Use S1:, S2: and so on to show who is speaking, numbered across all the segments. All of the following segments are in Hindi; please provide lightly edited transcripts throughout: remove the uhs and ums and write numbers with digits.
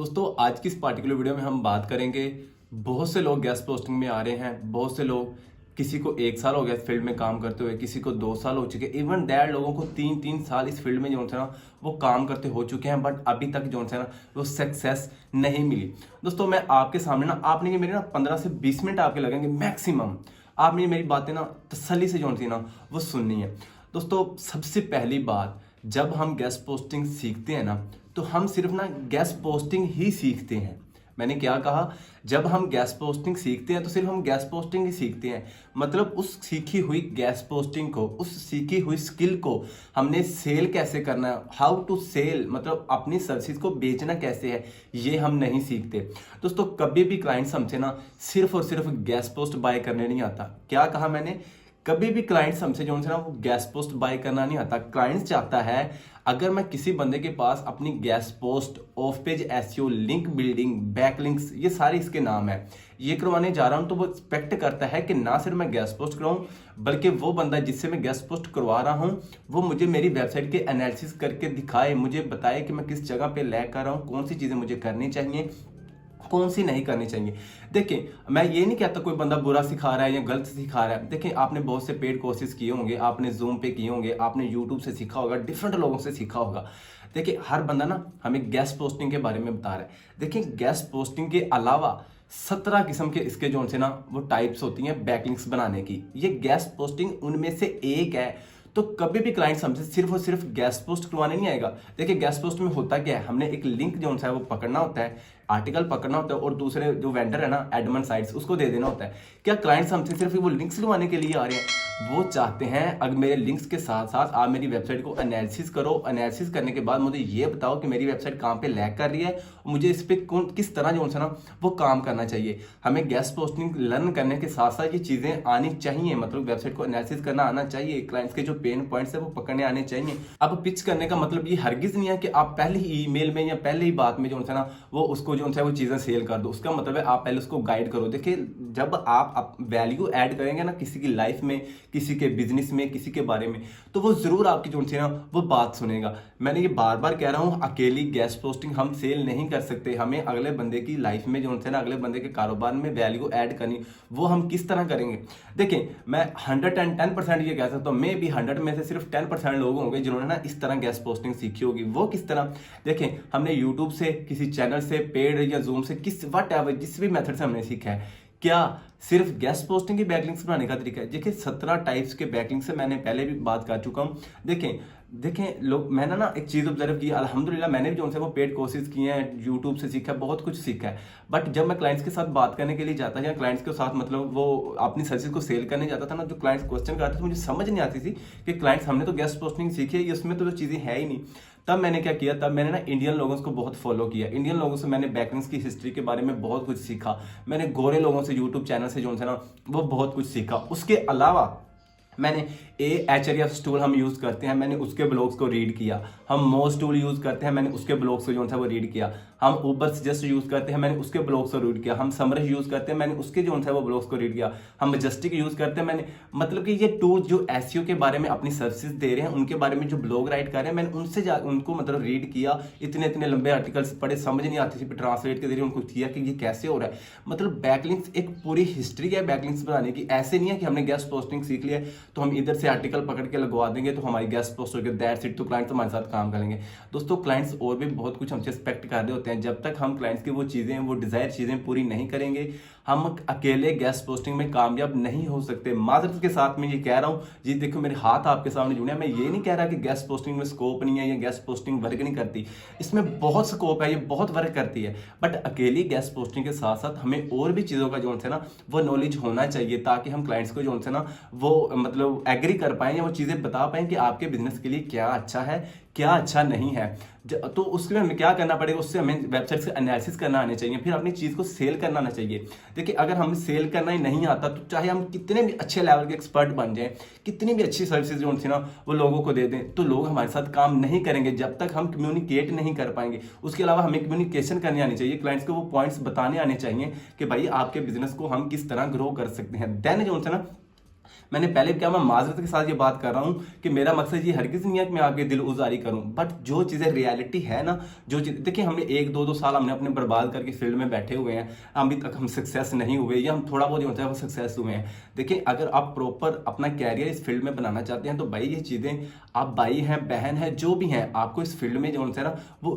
S1: दोस्तों आज की इस पार्टिकुलर वीडियो में हम बात करेंगे। बहुत से लोग गेस्ट पोस्टिंग में आ रहे हैं, बहुत से लोग, किसी को 1 साल हो गया इस फील्ड में काम करते हुए, किसी को 2 साल हो चुके, इवन दैट लोगों को 3-3 साल इस फील्ड में जो है ना वो काम करते हो चुके हैं, बट अभी तक जो है ना वो सक्सेस नहीं मिली। दोस्तों मैं आपके सामने ना, आपने मेरे ना 15 से 20 मिनट आपके लगेंगे मैक्सिमम। आपने मेरी बातें ना तसल्ली से जो थी ना वो सुननी है। दोस्तों सबसे पहली बात, जब हम गेस्ट पोस्टिंग सीखते हैं ना तो हम सिर्फ ना गेस्ट पोस्टिंग ही सीखते हैं। मैंने क्या कहा, जब हम गेस्ट पोस्टिंग सीखते हैं तो सिर्फ हम गेस्ट पोस्टिंग ही सीखते हैं। मतलब उस सीखी हुई गेस्ट पोस्टिंग को, उस सीखी हुई स्किल को हमने सेल कैसे करना है, हाउ टू सेल, मतलब अपनी सर्विस को बेचना कैसे है, ये हम नहीं सीखते। दोस्तों कभी भी क्लाइंट्स हमसे ना सिर्फ और सिर्फ गेस्ट पोस्ट बाय करने नहीं आता। क्या कहा मैंने, कभी भी क्लाइंट्स हमसे जो है ना वो गेस्ट पोस्ट बाय करना नहीं आता। क्लाइंट्स चाहता है अगर मैं किसी बंदे के पास अपनी guest post, of page SEO, link building, backlinks, ये सारे इसके नाम है, ये करवाने जा रहा हूं, तो वो एक्सपेक्ट करता है कि ना सिर्फ मैं गेस्ट पोस्ट कराऊं बल्कि वो बंदा जिससे मैं गेस्ट पोस्ट करवा रहा हूं वो मुझे मेरी वेबसाइट के एनालिसिस करके दिखाए, मुझे बताए कि मैं किस जगह पे लैग कर रहा हूं, कौन सी चीजें मुझे करनी चाहिए, कौन सी नहीं करनी चाहिए। देखिए मैं ये नहीं कहता कोई बंदा बुरा सिखा रहा है या गलत सिखा रहा है। देखिए आपने बहुत से पेड कोर्सेज किए होंगे, आपने जूम पे किए होंगे, आपने यूट्यूब से सीखा होगा, डिफरेंट लोगों से सीखा होगा। देखिए हर बंदा ना हमें गेस्ट पोस्टिंग के बारे में बता रहा है। देखिए गेस्ट पोस्टिंग के अलावा 17 किस्म के इसके जो से ना वो टाइप्स होती हैं बैकलिंक्स बनाने की। ये गेस्ट पोस्टिंग उनमें से एक है। तो कभी भी क्लाइंट्स हमसे सिर्फ और सिर्फ गेस्ट पोस्ट करवाने नहीं आएगा। देखिए गेस्ट पोस्ट में होता क्या है, हमने एक लिंक जो है वो पकड़ना होता है, आर्टिकल पकड़ना होता है और दूसरे जो वेंडर है ना एडमन साइट्स, उसको दे देना होता है। क्या क्लाइंट्स हमसे सिर्फ वो लिंक्स लवाने के लिए आ रहे हैं? वो चाहते हैं अगर मेरे लिंक्स के साथ साथ आप मेरी वेबसाइट को एनालिसिस करो, एनालिसिस करने के बाद मुझे ये बताओ कि मेरी वेबसाइट कहाँ पे लैग कर रही है और मुझे इस पर कौन किस तरह जो है ना वो काम करना चाहिए। हमें गेस्ट पोस्टिंग लर्न करने के साथ साथ ये चीजें आनी चाहिए, मतलब वेबसाइट को एनालिसिस करना आना चाहिए, क्लाइंट्स के जो पेन पॉइंट्स है वो पकड़ने आने चाहिए। अब पिच करने का मतलब ये हरगिज नहीं है कि आप पहले ही ईमेल में या पहले ही बात में जो है ना वो उसको जो है वो चीजें सेल कर दो। उसका मतलब है आप पहले उसको गाइड करो। देखिए जब आप वैल्यू ऐड करेंगे ना किसी की लाइफ में, किसी के बिजनेस में, किसी के बारे में, तो वो जरूर आपकी जो है ना वो बात सुनेगा। मैंने ये बार बार कह रहा हूं, अकेली गेस्ट पोस्टिंग हम सेल नहीं कर सकते। हमें अगले बंदे की लाइफ में जो है ना, अगले बंदे के कारोबार में वैल्यू ऐड करनी, वो हम किस तरह करेंगे। देखिए मैं 110% ये कह सकता हूँ, मे भी 100 में से सिर्फ 10% लोग होंगे जिन्होंने ना इस तरह गेस्ट पोस्टिंग सीखी होगी। वो किस तरह, देखें हमने यूट्यूब से, किसी चैनल से, पेड या जूम से, किस वट एवर जिस भी मेथड से हमने सीखा है। क्या सिर्फ गेस्ट पोस्टिंग की बैकलिंक्स बनाने का तरीका है? देखिए 17 टाइप्स के बैकलिंक्स से मैंने पहले भी बात कर चुका हूं। देखें लोग, मैंने ना एक चीज ऑब्जर्व की, अल्हम्दुलिल्लाह मैंने भी जो है वो पेड कोर्सेज किए हैं, यूट्यूब से सीखा है, बहुत कुछ सीखा है। बट जब मैं क्लाइंट्स के साथ बात करने के लिए जाता या क्लाइंट्स के साथ मतलब वो अपनी सर्विस को सेल करने जाता था ना, जो क्लाइंट्स क्वेश्चन करते थे मुझे समझ नहीं आती थी कि क्लाइंट्स हमने तो गेस्ट पोस्टिंग सीखी है, इसमें तो जो चीजें है ही नहीं। तब मैंने क्या किया, तब मैंने ना इंडियन लोगों को बहुत फॉलो किया। इंडियन लोगों से मैंने बैकलिंक्स की हिस्ट्री के बारे में बहुत कुछ सीखा। मैंने गोरे लोगों से यूट्यूब चैनल से जो है ना वो बहुत कुछ सीखा। उसके अलावा मैंने एचआरएफ टूल हम यूज करते हैं, मैंने उसके ब्लॉग्स को रीड किया। हम मोज टूल यूज करते हैं, मैंने उसके ब्लॉग्स को जो है वो रीड किया। हम ऊबर सजेस्ट यूज करते हैं, मैंने उसके ब्लॉग्स को रीड किया। हम समरह यूज करते हैं, मैंने उसके जो है वो ब्लॉग्स को रीड किया। हम मजेस्टिक यूज करते हैं, मैंने मतलब कि ये टूल जो एसईओ के बारे में अपनी सर्विसेज दे रहे हैं, उनके बारे में जो ब्लॉग राइट कर रहे हैं, मैंने उनसे उनको मतलब रीड किया। इतने इतने लंबे आर्टिकल्स पढ़े, समझ नहीं आती थी, ट्रांसलेट के जरिए उनको किया कि ये कैसे हो रहा है। मतलब बैकलिंक्स एक पूरी हिस्ट्री है बैकलिंक्स बनाने की। ऐसे नहीं है कि हमने गेस्ट पोस्टिंग सीख लिया तो हम इधर से आर्टिकल पकड़ के लगवा देंगे तो हमारी गेस्ट पोस्ट होगी, दैट्स इट, तो क्लाइंट्स हमारे साथ काम करेंगे। दोस्तों क्लाइंट्स और भी बहुत कुछ हमसे एक्सपेक्ट कर रहे होते हैं। जब तक हम क्लाइंट्स की वो चीजें, वो डिजायर चीजें पूरी नहीं करेंगे, हम अकेले गेस्ट पोस्टिंग में कामयाब नहीं हो सकते। माजरत के साथ मैं ये कह रहा हूं जी, देखो मेरे हाथ आपके सामने जुड़े हैं। मैं ये नहीं कह रहा कि गेस्ट पोस्टिंग में स्कोप नहीं है या गेस्ट पोस्टिंग वर्क नहीं करती। इसमें बहुत स्कोप है, ये बहुत वर्क करती है। बट अकेली गेस्ट पोस्टिंग के साथ साथ हमें और भी चीजों का जो है ना वो नॉलेज होना चाहिए, ताकि हम क्लाइंट्स को जो है ना वो मतलब एग्री कर पाए या वो चीजें बता पाए कि आपके बिजनेस के लिए क्या अच्छा है, क्या अच्छा नहीं है। तो उसके लिए हमें क्या करना पड़ेगा, उससे हमें वेबसाइट से एनालिसिस करना आने चाहिए, फिर अपनी चीज को सेल करना आना चाहिए। देखिए अगर हमें सेल करना ही नहीं आता तो चाहे हम कितने भी अच्छे लेवल के एक्सपर्ट बन जाएं, कितनी भी अच्छी सर्विसेज जो थी ना वो लोगों को दे दें, तो लोग हमारे साथ काम नहीं करेंगे जब तक हम कम्युनिकेट नहीं कर पाएंगे। उसके अलावा हमें कम्युनिकेशन करनी आनी चाहिए, क्लाइंट्स को वो पॉइंट्स बताने आने चाहिए कि भाई आपके बिजनेस को हम किस तरह ग्रो कर सकते हैं। देन जो है ना मैंने पहले क्या, मैं माजरत के साथ ये बात कर रहा हूँ कि मेरा मकसद ये हरगिज़ नहीं है कि मैं आपकी दिल उजारी करूँ, बट जो चीज़ें रियलिटी है ना, जो चीज़ देखिए, हमने 1-2 साल हमने अपने बर्बाद करके फील्ड में बैठे हुए हैं, अभी तक हम सक्सेस नहीं हुए, या हम थोड़ा बहुत होता है वो सक्सेस हुए हैं। देखिए, अगर आप प्रॉपर अपना कैरियर इस फील्ड में बनाना चाहते हैं तो भाई ये चीज़ें, आप भाई हैं, बहन है, जो भी हैं, आपको इस फील्ड में जो है ना वो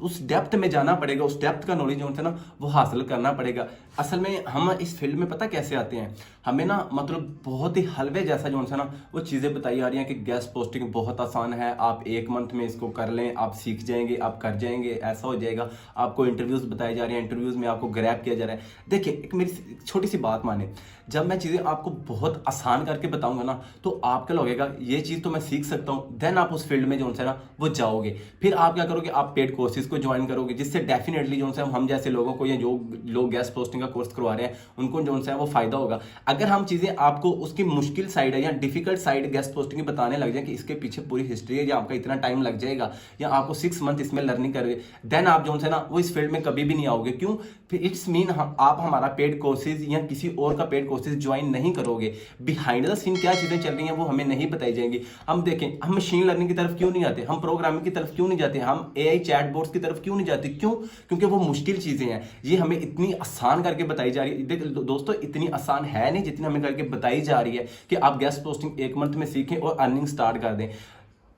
S1: उस डेप्थ में जाना पड़ेगा, उस डेप्थ का नॉलेज जो है ना वो हासिल करना पड़ेगा। असल में हम इस फील्ड में पता कैसे आते हैं, हमें ना मतलब बहुत ही हलवे जैसा जो है ना वो चीज़ें बताई जा रही हैं कि गेस्ट पोस्टिंग बहुत आसान है, आप 1 मंथ में इसको कर लें, आप सीख जाएंगे, आप कर जाएंगे, ऐसा हो जाएगा। आपको इंटरव्यूज़ बताए जा रहे हैं, इंटरव्यूज़ में आपको ग्रैब किया जा रहा है। देखिए, एक मेरी छोटी सी बात माने, जब मैं चीज़ें आपको बहुत आसान करके बताऊंगा ना तो आपको लगेगा ये चीज़ तो मैं सीख सकता हूँ, देन आप उस फील्ड में जो है ना वो जाओगे। फिर आप क्या करोगे, आप पेड कोर्सेज को ज्वाइन करोगे, जिससे डेफिनेटली जो है हम जैसे लोगों को, या जो लोग गेस्ट पोस्टिंग का कोर्स करवा रहे हैं उनको जो है वो फायदा होगा। अगर हम चीज़ें आपको उसकी मुश्किल साइड है या डिफिकल्ट साइड गेस्ट पोस्टिंग की बताने लग जाए कि इसके पीछे पूरी हिस्ट्री है, या आपका इतना टाइम लग जाएगा, या आपको 6 मंथ इसमें लर्निंग करोगे, देन आप जो है ना वो इस फील्ड में कभी भी नहीं आओगे। क्यों? फिर इट्स मीन आप हमारा पेड कोर्सेज या किसी और का पेड कोर्सेज ज्वाइन नहीं करोगे। बिहाइंड द सीन क्या चीज़ें चल रही हैं वो हमें नहीं बताई जाएंगी। हम देखें, हम मशीन लर्निंग की तरफ क्यों नहीं जाते, हम प्रोग्रामिंग की तरफ क्यों नहीं जाते, हम एआई चैट बोर्ड्स की तरफ क्यों नहीं जाते? क्यों? क्योंकि वो मुश्किल चीज़ें हैं, ये हमें इतनी आसान करके बताई जा रही है। देखिए दोस्तों, इतनी आसान है नहीं जितनी हमें करके बताई जा रही है कि आप गेस्ट पोस्टिंग 1 मंथ में सीखें और अर्निंग स्टार्ट कर दें।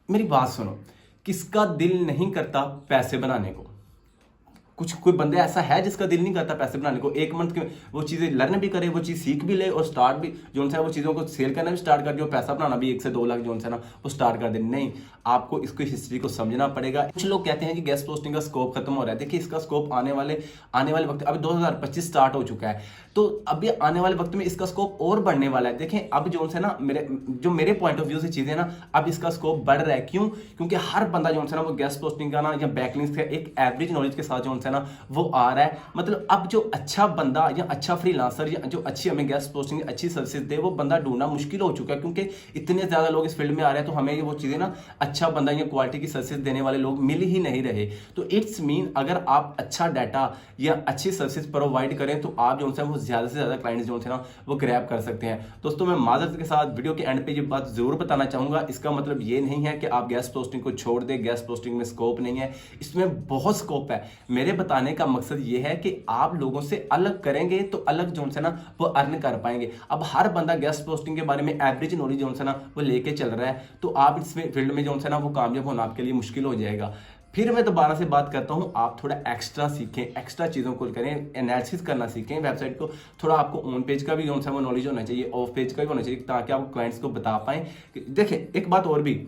S1: मेरी बात सुनो, किसका दिल नहीं करता पैसे बनाने को? कोई बंदे ऐसा है जिसका दिल नहीं करता पैसे बनाने को, 1 मंथ के वो चीज़ें लर्न भी करे, वो चीज़ सीख भी ले और स्टार्ट भी जो है वो चीज़ों को सेल करना भी स्टार्ट कर दे और पैसा बनाना भी 1 से 2 लाख जो है ना वो स्टार्ट कर दे। नहीं, आपको इसकी हिस्ट्री को समझना पड़ेगा। कुछ लोग कहते हैं कि गेस्ट पोस्टिंग का स्कोप खत्म हो रहा है। देखिए, इसका स्कोप आने वाले वक्त, अभी 2025 स्टार्ट हो चुका है, तो अभी आने वाले वक्त में इसका स्कोप और बढ़ने वाला है। देखें, अब जो है ना मेरे पॉइंट ऑफ व्यू से चीज़ें ना, अब इसका स्कोप बढ़ रहा है। क्यों? क्योंकि हर बंदा जो है ना वो गेस्ट पोस्टिंग का ना या बैकलिंक्स का एक एवरेज नॉलेज के साथ जो है ना वो आ रहा है। मतलब अब जो अच्छा बंदा या अच्छा फ्रीलांसर या जो अच्छी हमें गेस्ट पोस्टिंग अच्छी सर्विसेज दे, वो बंदा ढूंढना मुश्किल हो चुका है, क्योंकि इतने ज़्यादा लोग इस फील्ड में आ रहे हैं, तो हमें ये वो चीज़ें ना अच्छा बंदा या क्वालिटी की सर्विसेज देने वाले लोग मिल ही नहीं रहे। तो इट्स मीन अगर आप अच्छा डाटा या अच्छी सर्विसेज प्रोवाइड करें तो आप जो है वो ज़्यादा से ज़्यादा क्लाइंट्स जो है ना वो ग्रैब कर सकते हैं। दोस्तों, मैं माजरत के साथ वीडियो के एंड पे ये बात जरूर बताना चाहूँगा, इसका मतलब ये नहीं है कि आप गेस्ट पोस्टिंग को छोड़ दें, गेस्ट पोस्टिंग में स्कोप नहीं है, इसमें बहुत स्कोप है। मेरे बताने का मकसद ये है कि आप लोगों से अलग करेंगे तो अलग जो है ना वो अर्न कर पाएंगे। अब हर बंदा गेस्ट पोस्टिंग के बारे में एवरेज नॉलेज जो है ना वो लेके चल रहा है, तो आप इस फील्ड में जो है ना वो कामयाब होना आपके लिए मुश्किल हो जाएगा। फिर मैं दोबारा से बात करता हूं, आप थोड़ा एक्स्ट्रा सीखें, एक्स्ट्रा चीज़ों को करें, एनालिसिस करना सीखें वेबसाइट को। थोड़ा आपको ऑन पेज का भी जो है वो नॉलेज होना चाहिए, ऑफ पेज का भी होना चाहिए, ताकि आप क्लाइंट्स को बता पाएं। देखिए, एक बात और भी,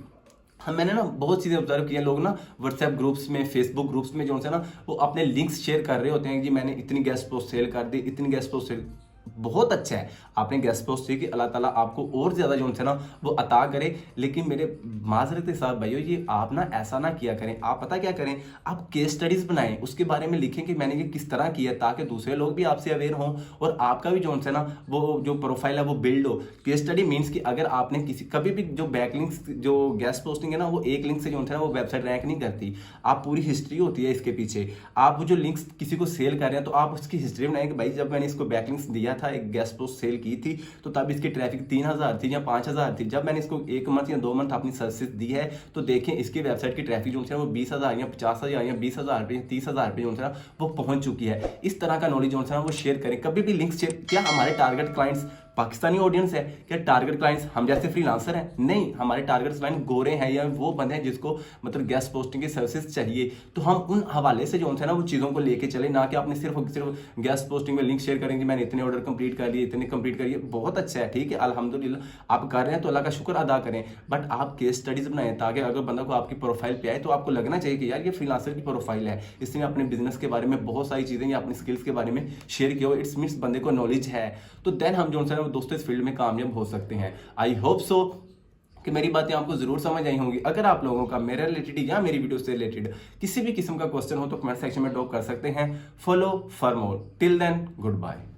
S1: मैंने ना बहुत चीज़ें ऑब्जर्व किया, लोग ना व्हाट्सएप ग्रुप्स में, फेसबुक ग्रुप्स में जो है ना वो अपने लिंक्स शेयर कर रहे होते हैं कि मैंने इतनी गेस्ट पोस्ट सेल कर दी, इतनी गेस्ट पोस्ट सेल। बहुत अच्छा है, आपने गेस्ट पोस्ट की, अल्लाह ताला आपको और ज़्यादा जो है ना वो अता करे। लेकिन मेरे माजरत के साथ भाइयों, ये आप ना ऐसा ना किया करें। आप पता क्या करें, आप केस स्टडीज़ बनाएं, उसके बारे में लिखें कि मैंने ये किस तरह किया, ताकि दूसरे लोग भी आपसे अवेयर हों और आपका भी जो है ना वो जो प्रोफाइल है वो बिल्ड हो। केस स्टडी मीन्स कि अगर आपने कभी भी जो बैकलिंक्स, जो गेस्ट पोस्टिंग है ना, वो एक लिंक से जो है ना वो वेबसाइट रैंक नहीं करती, आप पूरी हिस्ट्री होती है इसके पीछे। आप जो लिंक्स किसी को सेल कर रहे हैं तो आप उसकी हिस्ट्री बनाएं कि भाई जब मैंने इसको बैकलिंक्स दिया था, एक गेस्ट पोस्ट सेल की थी, तो तब इसकी ट्रैफिक 3000 थी या 5000 थी। जब मैंने इसको 1 मंथ या 2 मंथ अपनी सर्विस दी है तो देखें इसकी वेबसाइट की ट्रैफिक जो है वो 20000 या 50000 या 20000 पे 30000 पे जो है ना वो पहुंच चुकी है। इस तरह का नॉलेज जो है ना वो शेयर करें। कभी भी लिंक शेयर, क्या हमारे टारगेट क्लाइंट्स पाकिस्तानी ऑडियंस है? क्या टारगेट क्लाइंट्स हम जैसे फ्रीलांसर हैं? नहीं, हमारे टारगेट क्लाइंट गोरे हैं या वो बंदे हैं जिसको मतलब गेस्ट पोस्टिंग की सर्विसेज चाहिए। तो हम उन हवाले से जो है ना वो चीज़ों को लेके चले, ना कि आपने सिर्फ गेस्ट पोस्टिंग में लिंक शेयर करेंगे, मैंने इतने ऑर्डर कंप्लीट कर लिए, इतने कंप्लीट करिए। बहुत अच्छा है, ठीक है, अल्हम्दुलिल्लाह आप कर रहे हैं तो अल्लाह का शुक्र अदा करें, बट आप केस स्टडीज बनाएं ताकि अगर बंदा को आपकी प्रोफाइल पे आए तो आपको लगना चाहिए कि यार ये फ्रीलांसर की प्रोफाइल है, इसने अपने बिजनेस के बारे में बहुत सारी चीज़ें या अपनी स्किल्स के बारे में शेयर किया हो। इट्स मीन्स बंदे को नॉलेज है, तो देन हम जो है दोस्तों इस फील्ड में कामयाब हो सकते हैं। आई होप सो कि मेरी बातें आपको जरूर समझ आई होंगी। अगर आप लोगों का मेरे रिलेटेड या मेरी वीडियो से रिलेटेड किसी भी किस्म का क्वेश्चन हो तो कमेंट सेक्शन में ड्रॉप कर सकते हैं। Follow for more. Till then, good bye.